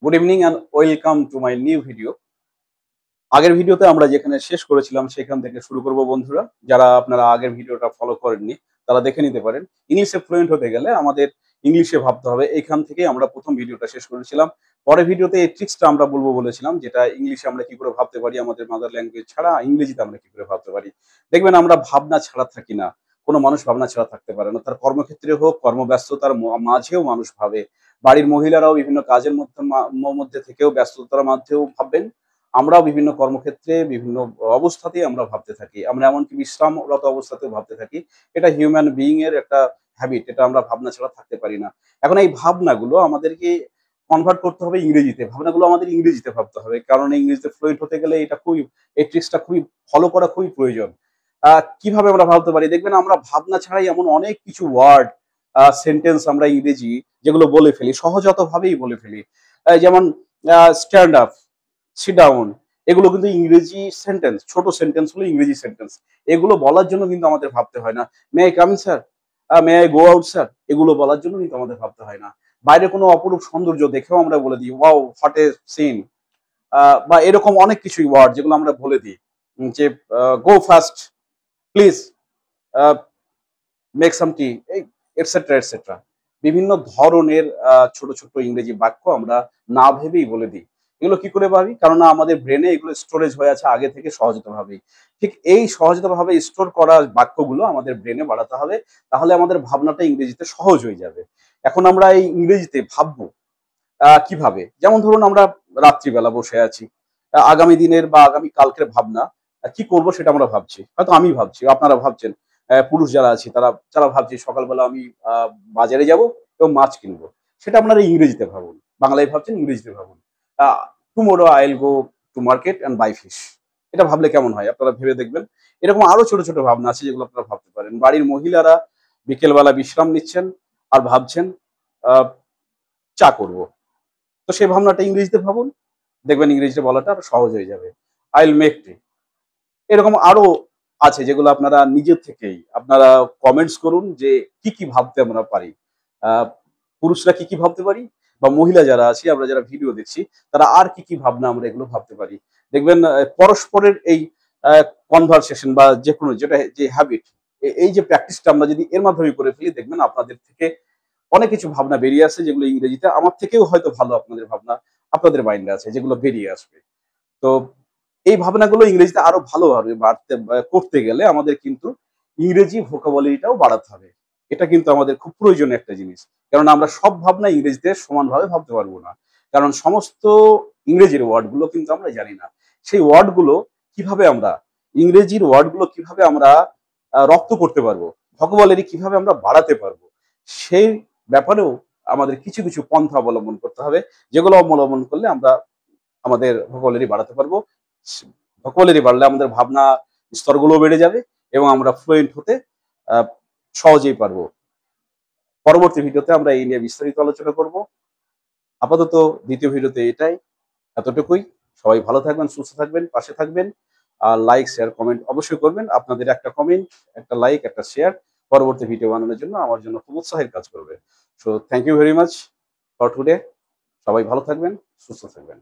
Good evening and welcome to my new video. আগের ভিডিওতে আমরা যেখানে শেষ করেছিলাম সেখান থেকে শুরু করব বন্ধুরা। যারা আপনারা আগের ভিডিওটা ফলো করেননি তারা দেখে নিতে পারেন। ইংলিশে ফ্লুয়েন্ট হতে গেলে আমাদের ইংলিশে ভাবতে হবে। এখান থেকেই আমরা প্রথম ভিডিওটা শেষ করেছিলাম। পরের ভিডিওতে এই ট্রিক্সটা আমরা বলবো বলেছিলাম, যেটা ইংলিশে আমরা কি করে ভাবতে পারি, আমাদের মাদার ল্যাঙ্গুয়েজ ছাড়া ইংরেজিতে আমরা কি করে ভাবতে পারি। দেখবেন আমরা ভাবনা ছাড়া থাকি না। কোনো মানুষ ভাবনা ছাড়া থাকতে পারে না। তার কর্মক্ষেত্রে হোক, কর্মব্যস্ততার মাঝেও মানুষ ভাবে। বাড়ির মহিলারাও বিভিন্ন কাজের মধ্যে থেকেও ব্যস্ততার মাঝেও ভাববেন। আমরাও বিভিন্ন কর্মক্ষেত্রে বিভিন্ন অবস্থাতেই আমরা ভাবতে থাকি। আমরা এমনকি বিশ্রামরত অবস্থাতেও ভাবতে থাকি। এটা হিউম্যান বিইং এর একটা হ্যাবিট। এটা আমরা ভাবনা ছাড়া থাকতে পারি না। এখন এই ভাবনাগুলো আমাদেরকে কনভার্ট করতে হবে ইংরেজিতে। ভাবনাগুলো আমাদের ইংরেজিতে ভাবতে হবে। কারণ ইংরেজিতে ফ্লুয়েন্ট হতে গেলে এটা খুবই, এই ট্রিক্সটা খুবই ফলো করা খুবই প্রয়োজন। কিভাবে আমরা ভাবতে পারি? দেখবেন আমরা ভাবনা ছাড়াই এমন অনেক কিছু ওয়ার্ড, সেন্টেন্স আমরা ইংরেজি যেগুলো বলে ফেলি, সহজাতভাবেই বলে ফেলি। যেমন স্ট্যান্ড আপ, সিট ডাউন, এগুলো কিন্তু ইংরেজি সেন্টেন্স, ছোট সেন্টেন্স হলো ইংরেজি সেন্টেন্স। এগুলো বলার জন্য কিন্তু আমাদের ভাবতে হয় না। May I come in sir, may I go out sir, এগুলো বলার জন্য কিন্তু আমাদের ভাবতে হয় না। বাইরে কোনো অপরূপ সৌন্দর্য দেখেও আমরা বলে দিই ওয়াও হোয়াট এ সিন, বা এরকম অনেক কিছুই ওয়ার্ড যেগুলো আমরা বলে দিই। যে গো fast, please make some T, etcetera etcetera. বিভিন্ন ধরনের ছোট ছোট ইংরেজি বাক্য আমরা না ভেবেই বলে দিই। এগুলো কি করে ভাবি? কারণ আমাদের ব্রেনে এগুলো স্টোরেজ হয়ে আছে আগে থেকে সহজাতভাবেই। ঠিক এই সহজাতভাবে স্টোর করা বাক্যগুলো আমাদের ব্রেনে বাড়াতে হবে। তাহলে আমাদের ভাবনাটা ইংরেজিতে সহজ হয়ে যাবে। এখন আমরা এই ইংরেজিতে ভাববো কিভাবে? যেমন ধরুন আমরা রাত্রিবেলা বসে আছি। আগামী দিনের বা আগামী কালকের ভাবনা কি করব সেটা আমরা ভাবছি। হয়তো আমি ভাবছি, আপনারা ভাবছেন। পুরুষ যারা আছি যারা ভাবছি সকালবেলা আমি আ বাজারে যাবো এবং মাছ কিনবো। সেটা আপনারা ইংরেজিতে ভাবুন। বাংলায় ভাবছেন, ইংরেজিতে ভাবুন। Uh tomorrow I will go to market and buy fish. এটা ভাবলে কেমন হয়? আপনারা ভেবে দেখবেন। এরকম আরো ছোট ছোট ভাবনা আছে যেগুলো আপনারা ভাবতে পারেন। বাড়ির মহিলারা বিকেলবেলা বিশ্রাম নিচ্ছেন আর ভাবছেন আ চা করব। তো সেই ভাবনাটা ইংরেজিতে ভাবুন। দেখবেন ইংরেজিতে বলাটা আরো সহজ হয়ে যাবে। আই উইল মেক টি। এরকম আরো আছে যেগুলো আপনারা নিজে থেকেই আপনারা কমেন্টস করুন যে কি ভাবতে আমরা পারি। আ পুরুষরা কি ভাবতে পারি? বা মহিলা যারা আছি, আমরা যারা ভিডিও দেখছি, তারা আর কি ভাবনা আমরা এগুলো ভাবতে পারি। দেখবেন পরস্পরের এই আ কনভারসেশন বা যেকোনো যে হ্যাবিট, এই যে প্র্যাকটিসটা আমরা যদি এর মাধ্যমে করে ফেলি, দেখবেন আপনাদের থেকে অনেক কিছু ভাবনা বেরিয়ে আসে যেগুলো ইংরেজিতে আমার থেকেও হয়তো ভালো আপনাদের ভাবনা আপনাদের মাইন্ডে আছে যেগুলো বেরিয়ে আসবে। তো এই ভাবনাগুলো ইংরেজিতে আরো ভালোভাবে করতে গেলে আমাদের কিন্তু ইংরেজি ভোকাবুলারিটাও বাড়াতে হবে। এটা কিন্তু আমাদের খুব প্রয়োজনীয় একটা জিনিস। কেননা আমরা সব ভাবনা ইংরেজিতে সমানভাবে ভাবতে পারবো না। কারণ সমস্ত ইংরেজির ওয়ার্ড গুলো কিন্তু আমরা জানি না। সেই ওয়ার্ড গুলো কিভাবে আমরা, ইংরেজির ওয়ার্ড গুলো কিভাবে আমরা রপ্ত করতে পারবো, ভোকাবুলারি কিভাবে আমরা বাড়াতে পারবো, সেই ব্যাপারেও আমাদের কিছু পন্থা অবলম্বন করতে হবে। যেগুলো অবলম্বন করলে আমরা আমাদের ভোকাবুলারি বাড়াতে পারবো। ভোকাবুলারি বাড়লে আমাদের ভাবনা স্তরগুলোও বেড়ে যাবে এবং আমরা ফ্লুয়েন্ট হতে আ সহজেই পারবো। পরবর্তী ভিডিওতে আমরা এই নিয়ে বিস্তারিত আলোচনা করব। আপাতত ২য় ভিডিওতে এটাই, এতটুকুই। সবাই ভালো থাকবেন, সুস্থ থাকবেন, পাশে থাকবেন। আর লাইক, শেয়ার, কমেন্ট অবশ্যই করবেন। আপনাদের একটা কমেন্ট, একটা লাইক, একটা শেয়ার পরবর্তী ভিডিও বানানোর জন্য আমার জন্য খুব উৎসাহের কাজ করবে। So thank you very much for today. সবাই ভালো থাকবেন, সুস্থ থাকবেন।